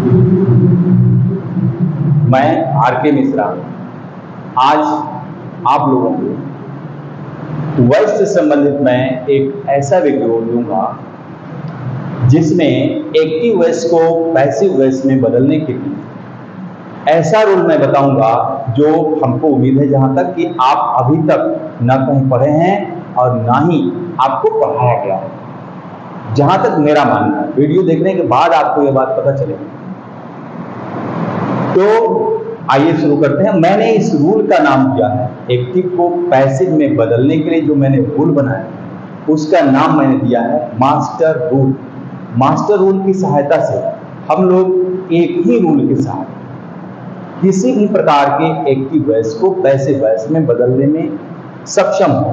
मैं आर.के. मिश्रा आज आप लोगों को वॉइस से संबंधित मैं एक ऐसा वीडियो दूंगा जिसमें एक्टिव वॉइस को पैसिव वॉइस में बदलने के लिए ऐसा रूल मैं बताऊंगा जो हमको उम्मीद है जहां तक कि आप अभी तक न कहीं पढ़े हैं और ना ही आपको पढ़ाया गया है। जहां तक मेरा मानना है, वीडियो देखने के बाद आपको यह बात पता चलेगी। तो आइए शुरू करते हैं। मैंने इस रूल का नाम दिया है, एक्टिव को पैसिव में बदलने के लिए जो मैंने रूल बनाया उसका नाम मैंने दिया है मास्टर रूल। मास्टर रूल की सहायता से हम लोग एक ही रूल के साथ किसी भी प्रकार के एक्टिव वॉइस को पैसिव वॉइस में बदलने में सक्षम हो।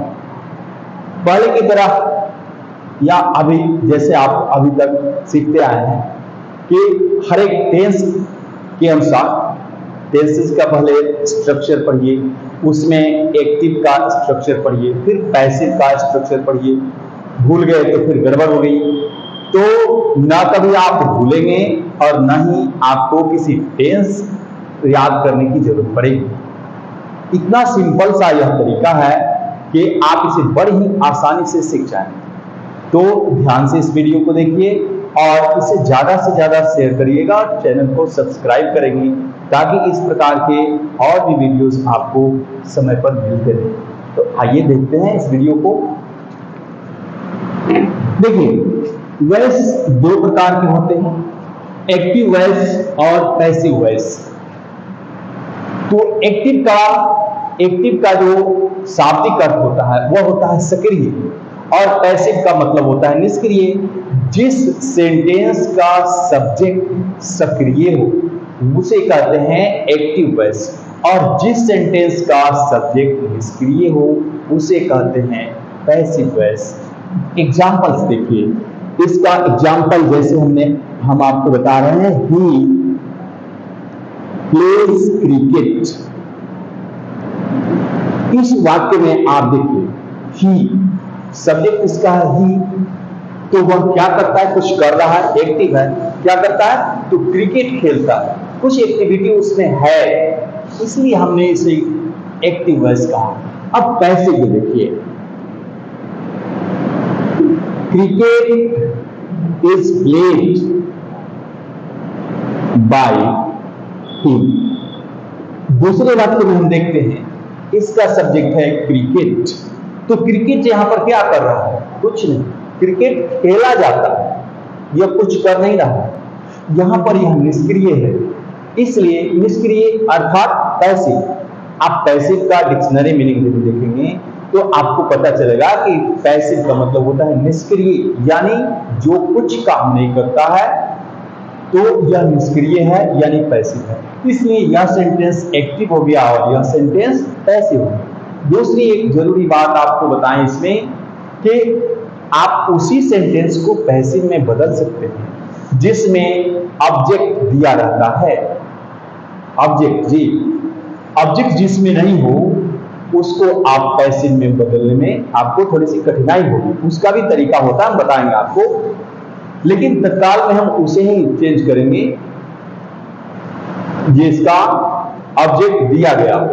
पहले की तरह या अभी जैसे आप अभी तक सीखते आए हैं कि हर एक टेंस के अनुसार टेंसेस का पहले स्ट्रक्चर पढ़िए, उसमें एक्टिव का स्ट्रक्चर पढ़िए, फिर पैसिव का स्ट्रक्चर पढ़िए। भूल गए तो फिर गड़बड़ हो गई। तो ना कभी आप भूलेंगे और ना ही आपको किसी टेंस याद करने की जरूरत पड़ेगी। इतना सिंपल सा यह तरीका है कि आप इसे बड़ी ही आसानी से सीख जाएं। तो ध्यान से इस वीडियो को देखिए और इसे ज्यादा से ज्यादा शेयर करिएगा, चैनल को सब्सक्राइब करेंगे ताकि इस प्रकार के और भी वीडियोस आपको समय पर मिलते रहे। तो आइए देखते हैं इस वीडियो को। देखिए, वॉइस दो प्रकार के होते हैं, एक्टिव वॉइस और पैसिव वॉइस। तो एक्टिव का जो शाब्दिक अर्थ होता है वह होता है सक्रिय और पैसिव का मतलब होता है निष्क्रिय। जिस सेंटेंस का सब्जेक्ट सक्रिय हो उसे कहते हैं एक्टिव वॉइस और जिस सेंटेंस का सब्जेक्ट निष्क्रिय हो उसे कहते हैं पैसिव वॉइस। एग्जांपल्स देखिए, इसका एग्जांपल जैसे हम आपको बता रहे हैं, ही प्लेज क्रिकेट। इस वाक्य में आप देखिए, ही सब्जेक्ट इसका है ही, तो वह क्या करता है, कुछ कर रहा है, एक्टिव है। क्या करता है, तो क्रिकेट खेलता है, कुछ एक्टिविटी उसमें है, इसलिए हमने इसे एक्टिव वॉइस कहा। अब पैसिव देखिए, cricket is played by him. दूसरे वाक्य में हम देखते हैं, इसका सब्जेक्ट है क्रिकेट, तो क्रिकेट यहां पर क्या कर रहा है, कुछ नहीं, क्रिकेट खेला जाता है, यह कुछ कर नहीं रहा है। यहां पर यह निष्क्रिय है, इसलिए निष्क्रिय अर्थात पैसिव। आप पैसिव का डिक्शनरी मीनिंग यदि देखेंगे तो आपको पता चलेगा कि पैसिव का मतलब होता है निष्क्रिय, यानी जो कुछ काम नहीं करता है तो यह निष्क्रिय है यानी पैसिव है। इसलिए यह सेंटेंस एक्टिव हो गया और यह सेंटेंस पैसिव हो गया। दूसरी एक जरूरी बात आपको बताएं इसमें कि आप उसी सेंटेंस को पैसिव में बदल सकते हैं जिसमें ऑब्जेक्ट दिया रहता है। ऑब्जेक्ट जिसमें नहीं हो उसको आप पैसिव में बदलने में आपको थोड़ी सी कठिनाई होगी, उसका भी तरीका होता है, हम बताएंगे आपको, लेकिन तत्काल में हम उसे ही चेंज करेंगे जिसका ऑब्जेक्ट दिया गया हो।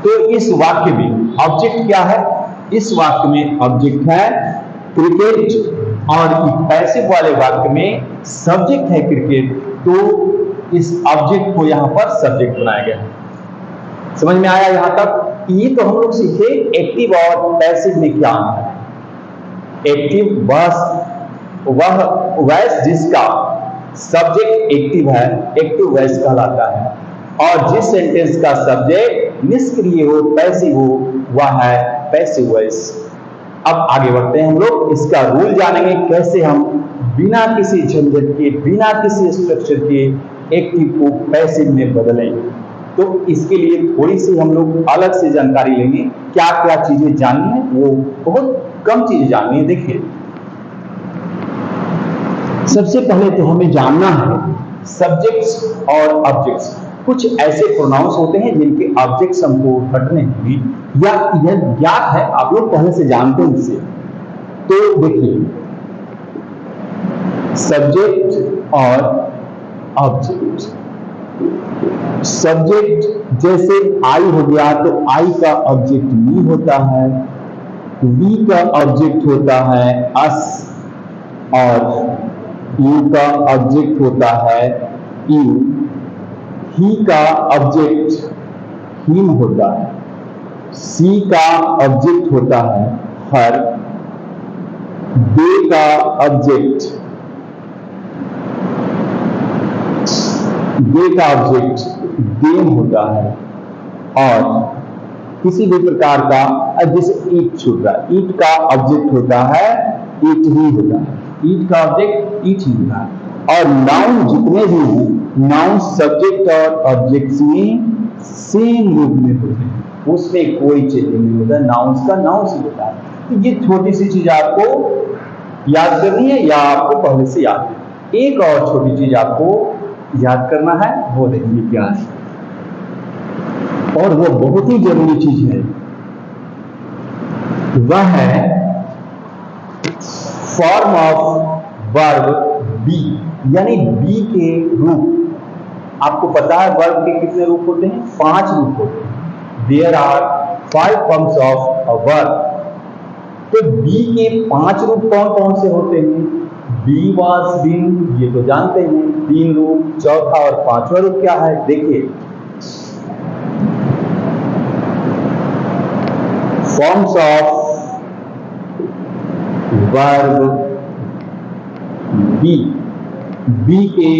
तो इस वाक्य में ऑब्जेक्ट क्या है, इस वाक्य में ऑब्जेक्ट है क्रिकेट और पैसिव वाले वाक्य में सब्जेक्ट है क्रिकेट, तो इस ऑब्जेक्ट को यहां पर सब्जेक्ट बनाया गया है। समझ में आया यहां तक? ये तो हम लोग सीखे एक्टिव और पैसिव में क्या अंतर है। एक्टिव वह वॉइस जिसका सब्जेक्ट एक्टिव है, एक्टिव वॉइस कहलाता है, और जिस सेंटेंस का सब्जेक्ट निष्क्रिय हो, पैसिव हो, वह है पैसिव वॉइस। अब आगे बढ़ते हैं हम लोग, इसका रूल जानेंगे कैसे हम बिना किसी झंझट के, बिना किसी स्ट्रक्चर के एक्टिव को पैसिव में बदलें। तो इसके लिए थोड़ी सी हम लोग अलग से जानकारी लेंगे। क्या क्या चीजें जाननी है, वो बहुत कम चीजें जाननी है। देखिए, सबसे पहले तो हमें जानना है सब्जेक्ट्स और ऑब्जेक्ट्स। कुछ ऐसे प्रोनाउंस होते हैं जिनके ऑब्जेक्ट्स हमको हटने होंगे या यह ज्ञात है, आप लोग पहले से जानते हैं इसे। तो देखिए, सब्जेक्ट और ऑब्जेक्ट। सब्जेक्ट जैसे आई हो गया तो आई का ऑब्जेक्ट मी होता है, वी का ऑब्जेक्ट होता है अस, और यू का ऑब्जेक्ट होता है यू, ही का ऑब्जेक्ट हिम होता है, सी का ऑब्जेक्ट होता है हर, दे का ऑब्जेक्ट देम होता है, और किसी भी प्रकार का, जैसे ईट छूट रहा है, ईट का ऑब्जेक्ट होता है ईट ही होता है, ईट का ऑब्जेक्ट ईट ही होता है। और नाउन जितने भी हैं, नाउन सब्जेक्ट और ऑब्जेक्ट्स में सेम रूप में होते हैं, उसमें कोई चेंज नहीं होता है, नाउन्स का नाउन्स ही होता है। तो ये छोटी सी चीज आपको याद करनी है या आपको पहले से याद है। एक और छोटी चीज आपको याद करना है, वो देखिए क्या है, और वो बहुत ही जरूरी चीज है, वह है फॉर्म ऑफ वर्ब बी, यानी बी के रूप। आपको पता है वर्ब के कितने रूप होते हैं? 5 रूप होते हैं। There are 5 forms of a verb. तो बी के 5 रूप कौन कौन से होते हैं? बी वॉज बीन, ये तो जानते हैं, 3 रूप। चौथा और 5वां रूप क्या है? देखिए, forms of verb be, be के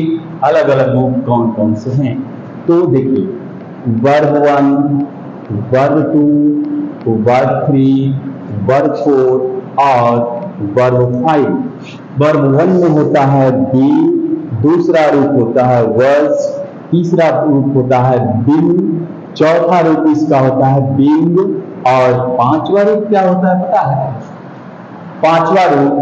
अलग अलग रूप कौन कौन से हैं? तो देखिए, वर्ब 1, वर्ब 2, वर्ब 3, वर्ब 4 और वर्ब 5। वर्ब 1 में होता है बी, दूसरा रूप होता है वर्स, तीसरा रूप होता है बिन, चौथा रूप इसका होता है बिंग, और 5वां रूप क्या होता है पता है? 5वां रूप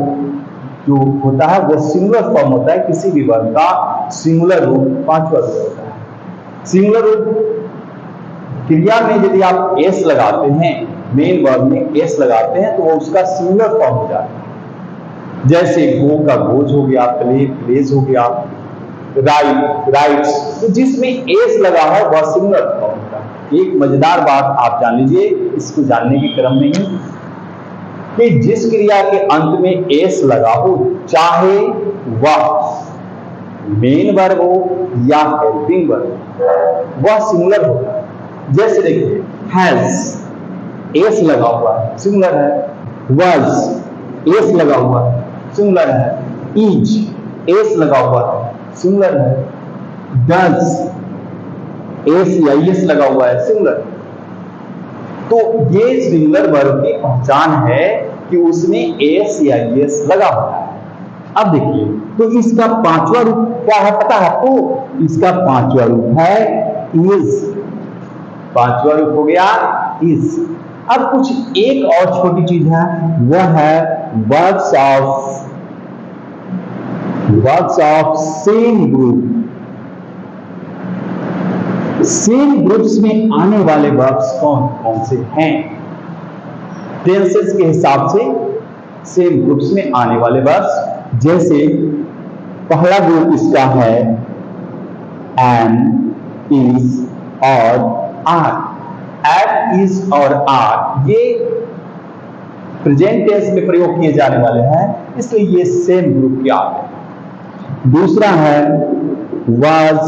जो होता है वो सिंगुलर फॉर्म होता है, किसी भी वर्ब का सिंगुलर रूप 5वां रूप होता है। सिंगुलर रूप क्रिया में यदि आप एस लगाते हैं, मेन वर्ब में एस लगाते हैं, तो वो उसका सिंगुलर फॉर्म हो जाता है। जैसे गो का गोज हो गया, प्ले प्लेज हो गया, राइट राइट्स, तो जिसमें एस लगा है वह सिंगुलर फॉर्म होता है। एक मजेदार बात आप जान लीजिए, इसको जानने के क्रम में ही, कि जिस क्रिया के अंत में एस लगा हो, चाहे वह मेन वर्ब हो या हेल्पिंग वर्ब, वह सिंगुलर होता है। जैसे देखिए, हैज एस लगा हुआ है, सिंगुलर है। वाज एस लगा हुआ है, सिंगुलर है। इज एस लगा हुआ है, सिंगुलर है। डज एस या एस लगा हुआ है, सिंगुलर। तो ये सिंगुलर वर्ब की पहचान है कि उसमें एस या एस लगा हुआ है। अब देखिए, तो इसका 5वां रूप क्या है पता है आपको? इसका 5वां रूप है इज। 5वां रूप हो गया इज। अब कुछ एक और छोटी चीज है, वह है verbs of same group. Same groups में आने वाले वर्ब्स कौन कौन से हैं? टेंसेस के हिसाब से सेम ग्रुप्स में आने वाले वर्ब्स, जैसे पहला ग्रुप इसका है एम, इज और आर। एम, इज और आर ये प्रेजेंट टेंस में प्रयोग किए जाने वाले हैं, इसलिए ये सेम ग्रुप के आते हैं। दूसरा है वाज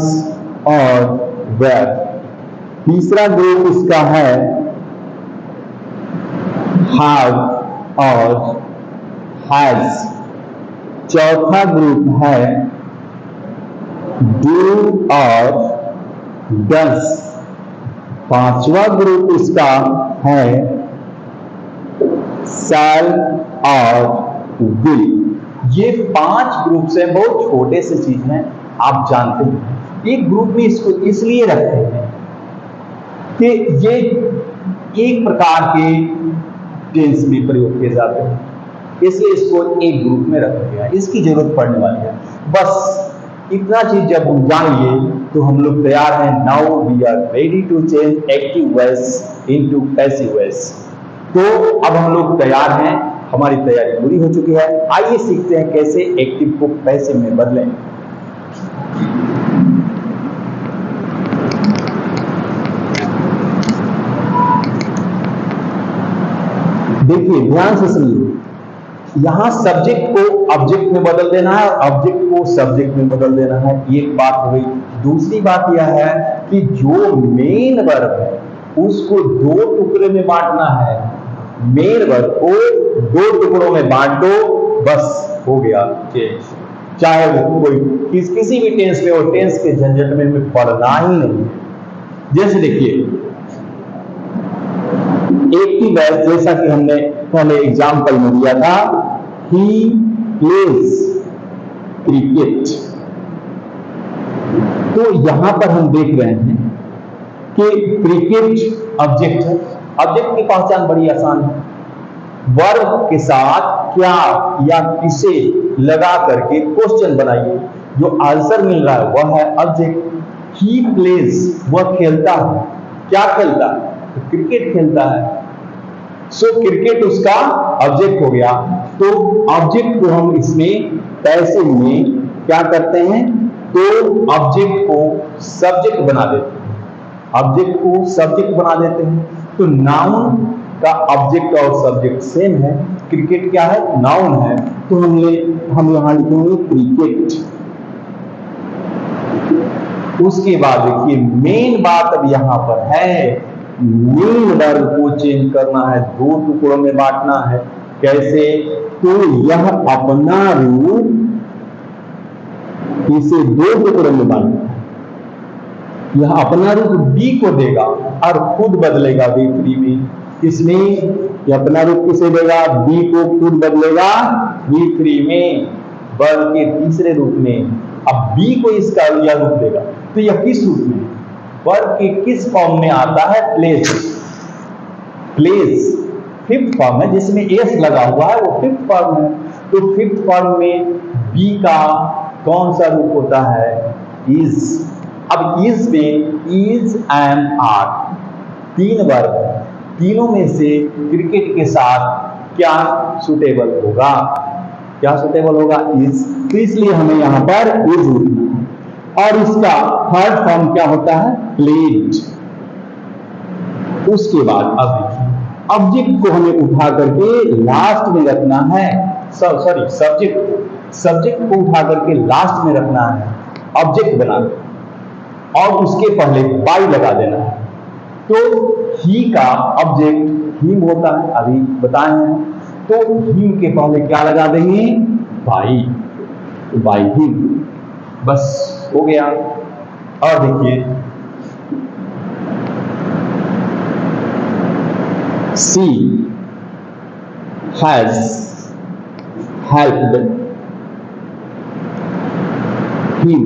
और वेर। तीसरा ग्रुप इसका है हैव और हैज। चौथा ग्रुप है डू और डज। 5वां ग्रुप इसका है शैल और विल। ये 5 ग्रुप से बहुत छोटे से चीज हैं, आप जानते हैं। एक ग्रुप में इसको इसलिए रखते हैं कि ये एक प्रकार के टेंस में प्रयोग किए जाते हैं, इसलिए इसको एक ग्रुप में रखा गया। इसकी जरूरत पड़ने वाली है। बस इतना चीज जब हम जान लिए तो हम लोग तैयार हैं। Now we are ready to change active voice into passive voice. तो अब हम लोग तैयार हैं, हमारी तैयारी पूरी हो चुकी है। आइए सीखते हैं कैसे एक्टिव को पैसिव में बदलें। देखिए ध्यान से सुनिए, यहां सब्जेक्ट को ऑब्जेक्ट में बदल देना है और ऑब्जेक्ट को सब्जेक्ट में बदल देना है, एक बात हो गई। दूसरी बात यह है कि जो मेन वर्ब है उसको दो टुकड़े में बांटना है। मेन वर्ब को दो टुकड़ों में बांट दो, बस हो गया चेंज। चाहे वो कोई किसी भी टेंस में हो, टेंस के झंझट में हमें पढ़ना ही नहीं। जैसे देखिए एक्टिव वॉइस, जैसा कि हमने पहले एग्जाम्पल में दिया था, ही प्लेज क्रिकेट। तो यहां पर हम देख रहे हैं कि क्रिकेट ऑब्जेक्ट है। ऑब्जेक्ट की पहचान बड़ी आसान है, वर्ब के साथ क्या या किसे लगा करके क्वेश्चन बनाइए, जो आंसर मिल रहा है वह है ऑब्जेक्ट। ही प्लेज, वह खेलता है। क्या खेलता है? तो क्रिकेट खेलता है। सो क्रिकेट उसका ऑब्जेक्ट हो गया। तो ऑब्जेक्ट को हम इसमें पैसिव में क्या करते हैं, तो ऑब्जेक्ट को सब्जेक्ट बना देते हैं। ऑब्जेक्ट को सब्जेक्ट बना देते हैं। तो नाउन का ऑब्जेक्ट और सब्जेक्ट सेम है। क्रिकेट क्या है? नाउन है। तो हम यहां लिखेंगे क्रिकेट। उसके बाद देखिए मेन बात अब यहां पर है, मेन वर्ब को चेंज करना है, दो टुकड़ों में बांटना है। कैसे? तो यह अपना रूप इसे दो टुकड़ों में बांटना है। यह अपना रूप बी को देगा और खुद बदलेगा V3 में। इसमें यह अपना रूप किसे देगा? बी को खुद बदलेगा V3 में, वर्ब के तीसरे रूप में। अब बी को इसका यह रूप देगा, तो यह किस रूप में? वर्ब के किस फॉर्म में आता है? प्लेस। प्लेस फिफ्थ फॉर्म है, जिसमें एस लगा हुआ है, वो फिफ्थ फॉर्म है। तो फिफ्थ फॉर्म में बी का कौन सा रूप होता है? इज। अब इज में इज एंड आर तीन वर्ब है, तीनों में से क्रिकेट के साथ क्या सुटेबल होगा? क्या सुटेबल होगा? इज। तो इसलिए हमें यहां पर इज लिखना है। और इसका थर्ड फॉर्म क्या होता है? प्लेड। उसके बाद अब देखिए ऑब्जेक्ट को हमें उठा करके लास्ट में रखना है। सॉरी, सब्जेक्ट को उठा करके लास्ट में रखना है, ऑब्जेक्ट बना के, और उसके पहले बाई लगा देना है। तो ही का ऑब्जेक्ट हिम होता है, अभी बताए हैं। तो हिम के पहले क्या लगा देंगे? बाई। बाई हिम, बस हो गया। और देखिए सी हैज हेल्प्ड हिम।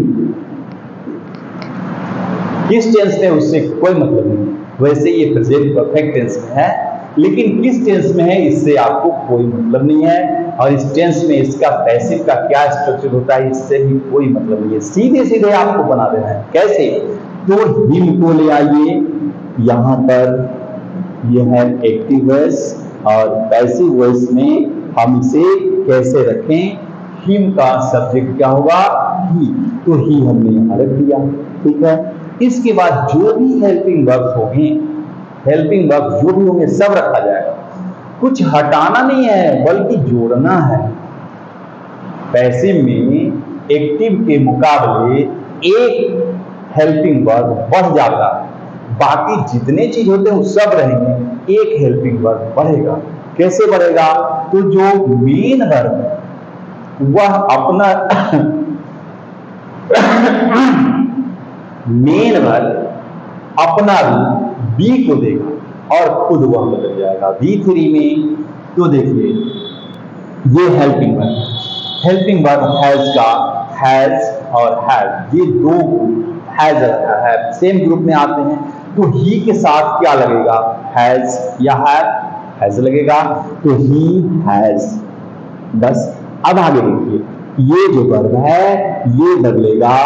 किस टेंस में उससे कोई मतलब नहीं, वैसे ये प्रेजेंट परफेक्ट टेंस में है, लेकिन किस टेंस में है इससे आपको कोई मतलब नहीं है। और इस टेंस में इसका पैसिव का क्या स्ट्रक्चर होता है इससे भी कोई मतलब नहीं है। सीधे सीधे आपको बना देना है। कैसे? तो हिम को ले आइए यहां पर, यह है एक्टिव वॉइस, और पैसिव वॉइस में हम इसे कैसे रखें? हिम का सब्जेक्ट क्या होगा? ही। तो ही हमने यहां रख दिया, ठीक है। इसके बाद जो भी हेल्पिंग वर्ब्स होंगे, हेल्पिंग वर्ब जो भी होंगे सब रखा जाएगा। कुछ हटाना नहीं है बल्कि जोड़ना है। पैसिव में एक्टिव के मुकाबले एक हेल्पिंग वर्ब बढ़ जाता है, बाकी जितने चीज होते हैं वो सब रहेंगे, एक हेल्पिंग वर्ब बढ़ेगा। कैसे बढ़ेगा? तो जो मेन वर्ब है वह अपना मेन वर्ब अपना रूप बी को देगा और खुद वह बदल जाएगा V3 में। तो देखिए ये helping verb, helping verb has का हैज और हैव, ये दो हैज है सेम ग्रुप में आते हैं। तो ही के साथ क्या लगेगा? हैज या हैज लगेगा। तो ही हैज, बस। अब आगे देखिए ये जो वर्ब है ये बदलेगा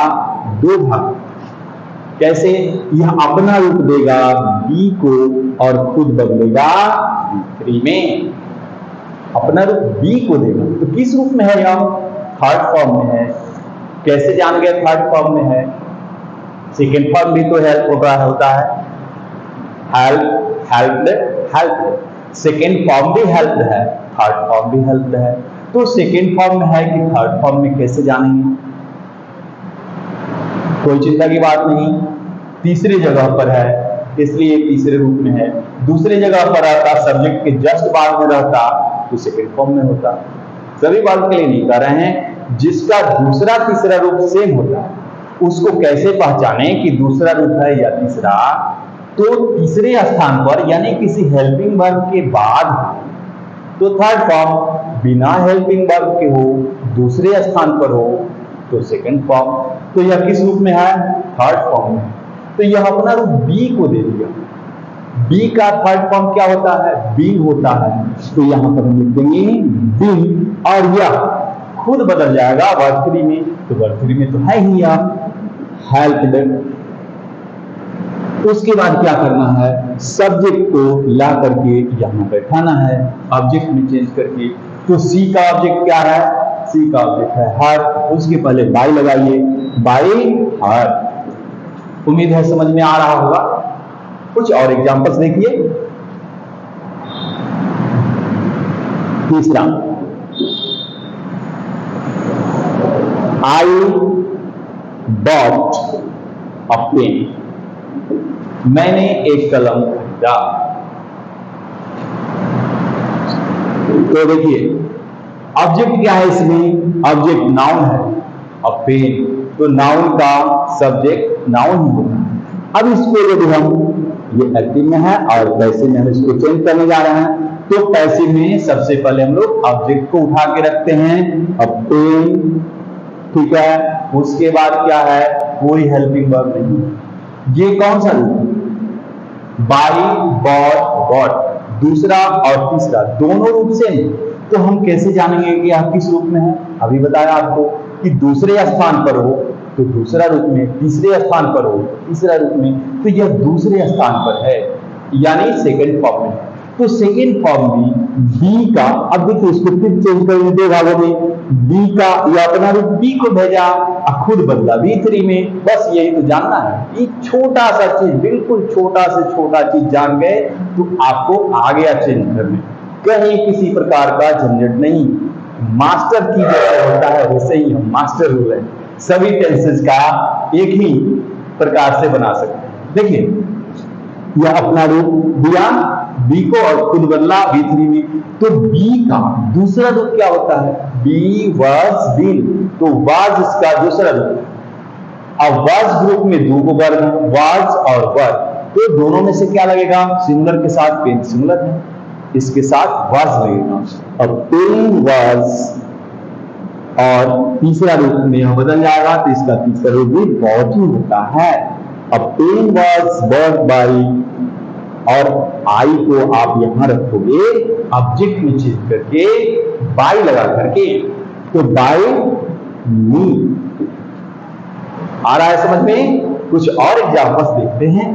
दो भाग। कैसे? यह अपना रूप देगा बी को और खुद बदलेगा V3 में। अपना रूप बी को देगा, तो किस रूप में है? यह थर्ड फॉर्म में है। कैसे जान गए थर्ड फॉर्म में है? सेकेंड फॉर्म भी तो हेल्प होता है, help, helped, helped. Second form भी हेल्प्ड है, थर्ड फॉर्म भी हेल्प्ड है। तो सेकेंड फॉर्म में है कि थर्ड फॉर्म में कैसे जानेंगे? कोई चिंता की बात नहीं, तीसरी जगह पर है इसलिए तीसरे रूप में है। दूसरी जगह पर रहता, सब्जेक्ट के जस्ट बाद में रहता तो सेकेंड फॉर्म में होता। सभी बात के लिए नहीं कर रहे हैं, जिसका दूसरा तीसरा रूप सेम होता है उसको कैसे पहचाने कि दूसरा रूप है या तीसरा? तो तीसरे स्थान पर यानी किसी हेल्पिंग वर्ब के बाद तो थर्ड फॉर्म, बिना हेल्पिंग वर्ब के हो दूसरे स्थान पर हो तो सेकंड फॉर्म। तो यह किस रूप में है? थर्ड फॉर्म में। तो यह अपना रूप बी को दे दिया। बी का थर्ड फॉर्म क्या होता है? बी होता है। तो यहां पर हम लिख देंगे बी, और यह खुद बदल जाएगा वर्ब 3 में। तो वर्ब 3 में तो है ही यह हेल्प्ड। उसके बाद क्या करना है? सब्जेक्ट को ला करके यहां बैठाना है ऑब्जेक्ट में चेंज करके। तो सी का ऑब्जेक्ट क्या है? सी का ऑब्जेक्ट है हर। उसके पहले बाई लगाइए, बाई हर। उम्मीद है समझ में आ रहा होगा। कुछ और एग्जांपल्स देखिए। तीसरा, आई बॉट अ पेन। मैंने एक कलम खरीदा। तो देखिए ऑब्जेक्ट क्या है इसमें? ऑब्जेक्ट नाउन है। अ पेन, तो नाउन का सब्जेक्ट नाउन ही होगा। अब इसको यदि हम, ये एक्टिव में है और पैसिव में हम इसको चेंज करने जा रहे हैं। तो पैसिव में सबसे पहले हम लोग ऑब्जेक्ट को उठा के रखते हैं, अ पेन, ठीक है। उसके बाद क्या है? कोई हेल्पिंग वर्ब नहीं। ये कौन सा रूप? Buy, bought, got. दूसरा और तीसरा दोनों रूप से नहीं। तो हम कैसे जानेंगे कि आप किस रूप में है? अभी बताया आपको कि दूसरे स्थान पर हो तो दूसरा रूप में, तीसरे स्थान पर हो तीसरा रूप में। तो यह दूसरे स्थान पर है यानी सेकंड फॉर्म में। तो सेकंड फॉर्म में बी का, अब देखिए इसको फिर चेंज कर दो भागों में। बी का या अपना रूप बी को भेजा और खुद बदला V3 में। बस यही तो जानना है। ये छोटा सा चीज, बिल्कुल छोटा से छोटा चीज जान गए तो आपको आ गया चेंज करने। कहीं किसी प्रकार का झंझट नहीं। मास्टर की जैसे होता है वैसे ही हम मास्टर रूल है, सभी टेंसेस का एक ही प्रकार से बना सकते हैं। देखिए यह अपना रूप दिया बी को और खुद बदला V3 में। तो बी का दूसरा रूप क्या होता है? Be was been. तो वाज इसका दूसरा रूप। अब वाज ग्रुप में दो वर्ब, वाज और वर। तो दोनों में से क्या लगेगा? सिंगुलर के साथ पेन सिंगुलर है, इसके साथ वाज लगेगा। अब पेन वाज और तीसरा रूप में यह बदल जाएगा तो इसका तीसरा रूप भी बहुत ही होता है। अब पेन वाज बॉट बाई, और आई को आप यहां रखोगे ऑब्जेक्ट में चेंज करके बाई लगा करके, तो बाई मी। आ रहा है समझ में? कुछ और एग्जांपल्स देखते हैं।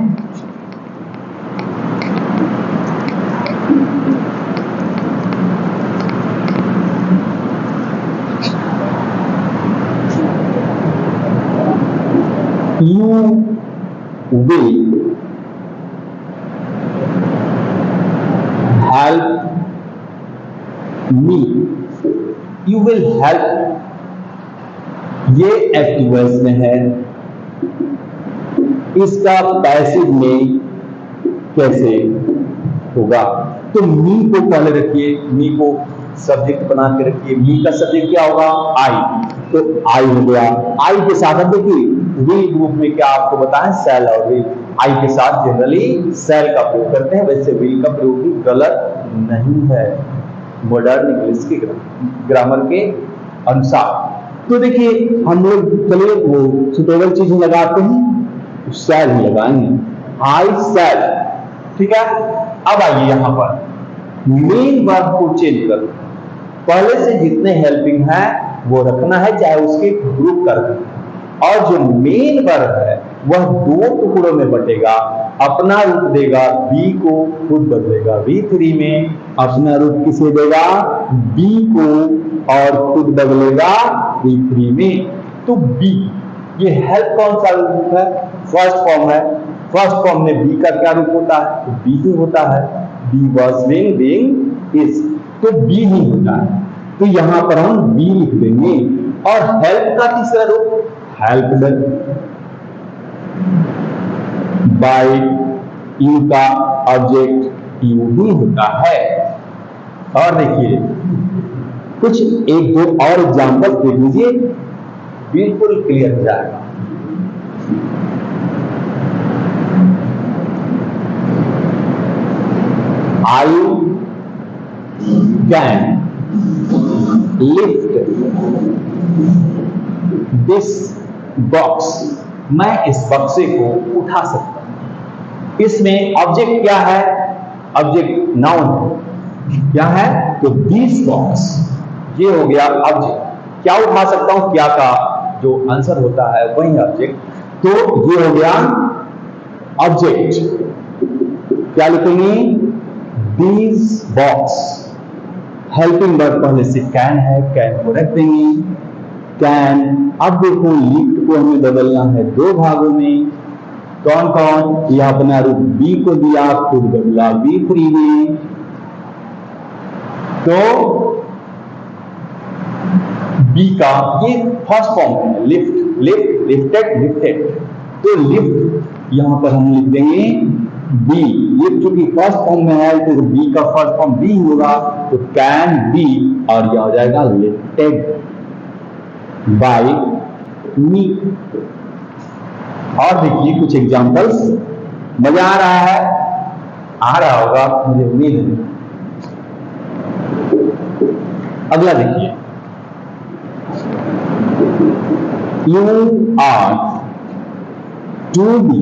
You will help me. You will help. ये एक्टिव वॉइस में है। इसका पैसिव में कैसे होगा? तो मी को पहले रखिए, मी को सब्जेक्ट बना के रखिए। मी का सब्जेक्ट क्या होगा? आई। तो आई हो गया। आई के साथ अब देखिए विल ग्रुप में क्या आपको बताएं? सेल और विल। आई के साथ जनरली सेल का प्रयोग करते हैं, वैसे विल का प्रयोग भी गलत नहीं है मॉडर्न इंग्लिश के ग्रामर के अनुसार। तो देखिए हम लोग चलिए वो सुटेबल चीज लगाते हैं, सेल ही लगाएंगे। आई सेल, ठीक है। अब आइए यहां पर मेन वर्ब को चेंज करो। पहले से जितने हेल्पिंग है वो रखना है, चाहे उसके ग्रुप कर दें। और जो मेन वर्ब है वह दो टुकड़ों में बटेगा। अपना रूप देगा बी को, खुद बदलेगा V3 में। अपना रूप किसे देगा? बी को, और खुद बदलेगा V3 में। तो बी, ये हेल्प कौन सा रूप है? फर्स्ट फॉर्म है। फर्स्ट फॉर्म में बी का क्या रूप होता है? तो बी ही होता है। बी वॉज बीइंग इज, तो बी ही होता है, तो यहां पर हम बी लिख देंगे। और हेल्प का तीसरा रूप हेल्प्ड, बाय यू का ऑब्जेक्ट यू ही होता है। और देखिए कुछ एक दो और एग्जांपल देख लीजिए, बिल्कुल क्लियर हो जाएगा। I can lift this box, मैं इस बक्से को उठा सकता हूं। इसमें ऑब्जेक्ट क्या है? ऑब्जेक्ट नाउन है। क्या है? तो दिस बॉक्स, ये हो गया ऑब्जेक्ट। क्या उठा सकता हूं? क्या का जो आंसर होता है वही ऑब्जेक्ट, तो ये हो गया ऑब्जेक्ट। क्या लिखेंगे? This box. हेल्पिंग वर्ब पहले से कैन है, कैन को रख देंगे। कैन, अब देखो लिफ्ट को हमें बदलना है दो भागों में। कौन कौन? यह अपना रूप बी को दिया, खुद बदला बी3 में, तो बी का ये फर्स्ट फॉर्म है, लिफ्ट, लिफ्ट, लिफ्टेड, लिफ्टेड, तो लिफ्ट यहां पर हम लिख देंगे बी। लिफ्ट चूंकि फर्स्ट फॉर्म में है तो बी का फर्स्ट फॉर्म बी होगा, तो कैन बी, और यह हो जाएगा लिफ्टेड बाय मी। और देखिए कुछ एग्जांपल्स, मजा आ रहा है? आ रहा होगा मुझे उम्मीद है। अगला देखिए, you are to be,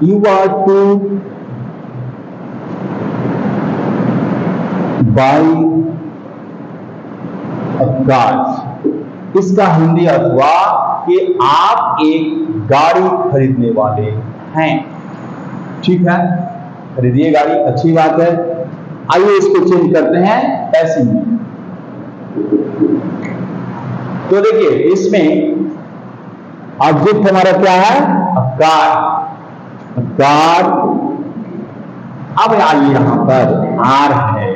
you are to buy a car। इसका हिंदी अर्थ हुआ कि आप एक गाड़ी खरीदने वाले हैं। ठीक है, खरीदिए गाड़ी, अच्छी बात है। आइए इसको चेंज करते हैं पैसिव में। तो देखिए इसमें ऑब्जेक्ट हमारा क्या है? Car, car. अब आइए यहां पर आर है,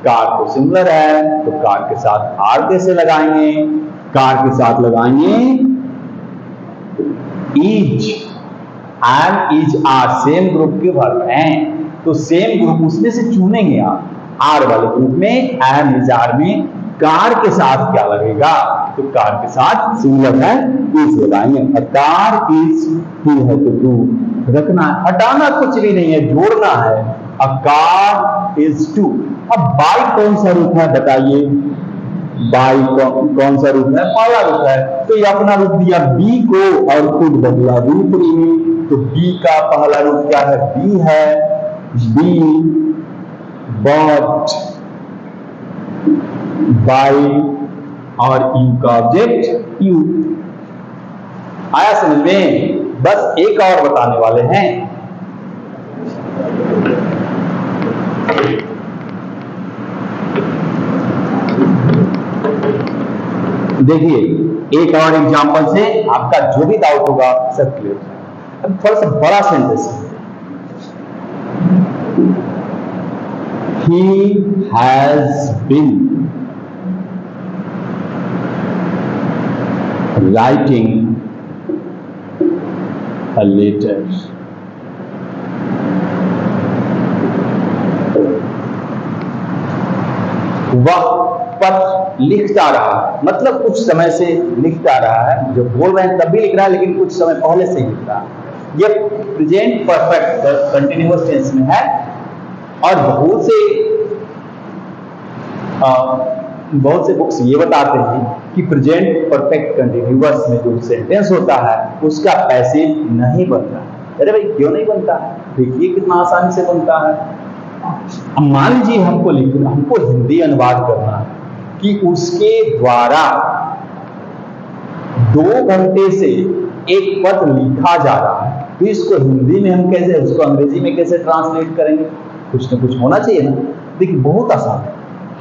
कार तो सिमिलर है, तो कार के साथ आर कैसे लगाएंगे? कार के साथ लगाएंगे is, and is are same group के वर्ब हैं, तो सेम ग्रुप उसमें से चुनेंगे आप। आर वाले ग्रुप में, एंड इज आर में कार के साथ क्या लगेगा? तो कार के साथ सिमिलर है इज लगाएंगे। कार इज ही है तो टू रखना है, हटाना कुछ भी नहीं है, जोड़ना है। A car is to. अब बाई कौन सा रूप है बताइए? बाई कौन सा रूप है? पहला रूप है, तो ये अपना रूप दिया बी को और खुद बदला दूसरी में, तो बी का पहला रूप क्या है? बी है, बी बॉट बाई, और यू का ऑब्जेक्ट यू। आया समझ में? बस एक और बताने वाले हैं। देखिए एक और एग्जांपल से आपका जो भी डाउट होगा सब क्लियर हो जाएगा। अब थोड़ा सा बड़ा सेंटेंस है। He has been writing a letter। वह पत्र लिखता रहा, मतलब कुछ समय से लिखता रहा है। जो बोल रहे हैं तब भी लिख रहा है, लेकिन कुछ समय पहले से ही लिख रहा है। ये प्रेजेंट परफेक्ट कंटिन्यूअस टेंस में है। और बहुत से बुक्स ये बताते हैं कि प्रेजेंट परफेक्ट कंटिन्यूअस में जो सेंटेंस होता है उसका पैसिव नहीं बनता। अरे भाई क्यों नहीं बनता? देखिए कितना आसानी से बनता है। अब मान लीजिए हमको हिंदी अनुवाद करना है कि उसके द्वारा 2 घंटे से एक पत्र लिखा जा रहा है, तो इसको हिंदी में हम कैसे, उसको अंग्रेजी में कैसे ट्रांसलेट करेंगे? कुछ ना कुछ होना चाहिए ना। देखिए बहुत आसान है,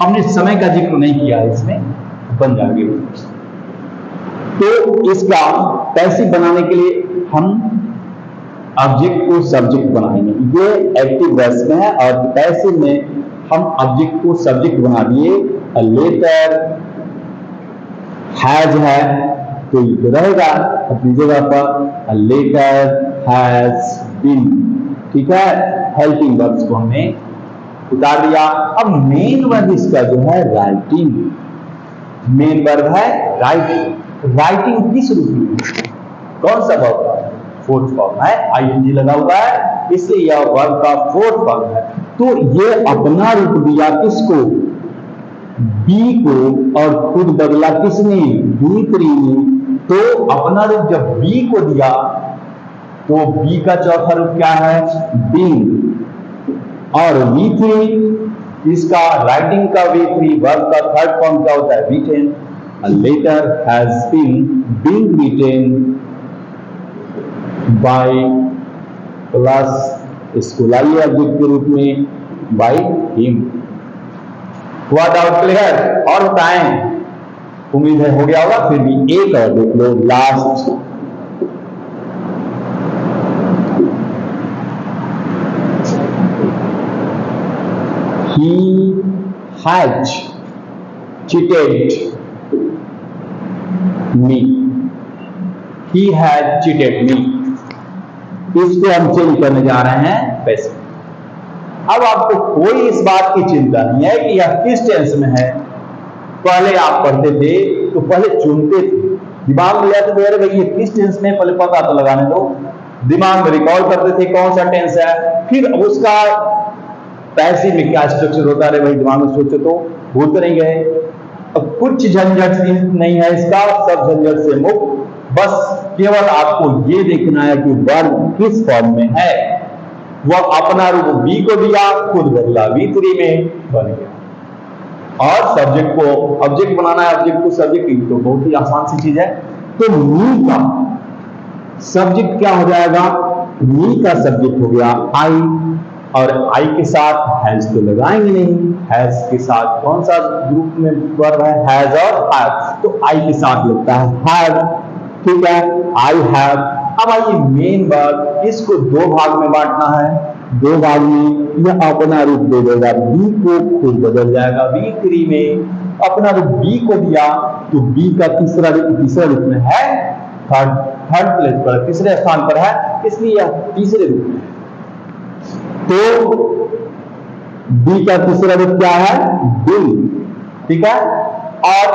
हमने समय का जिक्र नहीं किया है, इसमें बन जाएंगे। तो इसका पैसिव बनाने के लिए हम ऑब्जेक्ट को सब्जेक्ट बनाएंगे। ये एक्टिव वॉइस में है और पैसिव में हम ऑब्जेक्ट को सब्जेक्ट बना दिए, अ लेटर हैज है तो ये तो रहेगा अपनी जगह पर, अ लेटर हैज बीन, ठीक है। हेल्पिंग वर्ब्स को हमने उतार दिया। अब मेन वर्ब इसका जो है राइटिंग, मेन वर्ब है राइटिंग। राइटिंग किस रूप में, कौन सा वर्ब है, फोर्थ फॉर्म है, आईएनजी लगा हुआ है, इसलिए यह वर्ब का फोर्थ फॉर्म है। तो ये अपना रूप दिया किसको, बी को, और खुद बदला किसने, V3 ने। तो अपना रूप जब बी को दिया तो बी का चौथा रूप क्या है, बीइंग, और V3 इसका राइटिंग का V3 वर्ब का थर्ड फॉर्म क्या होता है, written. A letter has been written by plus इसको लाइए ऑब्जेक्ट के रूप में, by him। हुआ डाउट क्लियर, और बताएं, उम्मीद है हो गया होगा, फिर भी एक और देख लो last. He has cheated me, he had cheated me, इसको हम चेंज करने जा रहे हैं पैसे। अब आपको कोई इस बात की चिंता नहीं है कि यह किस टेंस में है। पहले आप पढ़ते थे तो पहले चुनते थे, दिमाग में लेते थे, अरे भाई ये किस टेंस में, पहले पता तो लगाने दो। दिमाग में रिकॉल करते थे कौन सा टेंस है, फिर उसका पैसिव में क्या स्ट्रक्चर होता है, अरे भाई दिमाग में सोचे तो भूल तो नहीं गए। अब कुछ झंझट नहीं है इसका, सब झंझट से मुक्त। बस केवल आपको ये देखना है कि वर्ब किस फॉर्म में है। वह अपना रूप बी को दिया, खुद बदला V3 में, बन गया। और सब्जेक्ट को ऑब्जेक्ट बनाना है, ऑब्जेक्ट को सब्जेक्ट, तो बहुत ही आसान सी चीज है। तो मी का सब्जेक्ट क्या हो जाएगा, मी का सब्जेक्ट हो गया आई, और आई के साथ हैज तो लगाएंगे नहीं, हैज के साथ कौन सा ग्रुप में वर्ब है, हैज और हैव, तो आई के साथ लगता है हैव, ठीक है, आई हैव। अब आइए मेन वर्ब, इसको दो भाग में बांटना है, दो भाग में यह अपना रूप दे देगा, बी को खुद बदल जाएगा V3 में। अपना रूप बी को दिया तो बी का तीसरा रूप में है, थर्ड प्लेस पर, तीसरे स्थान पर है, इसलिए यह तीसरे रूप में है। तो बी का तीसरा रूप क्या है, बिल, ठीक है, और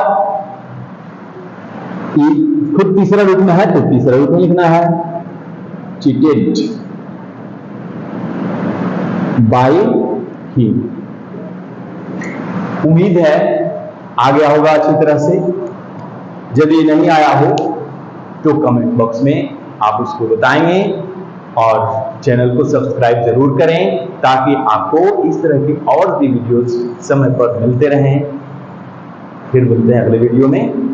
खुद तीसरा रूप में है तो तीसरा रूप में लिखना है, चीटेड बाय हिम। उम्मीद है आ गया होगा अच्छी तरह से। यदि नहीं आया हो तो कमेंट बॉक्स में आप उसको बताएंगे, और चैनल को सब्सक्राइब जरूर करें ताकि आपको इस तरह की और भी वीडियोस समय पर मिलते रहें। फिर मिलते हैं अगले वीडियो में।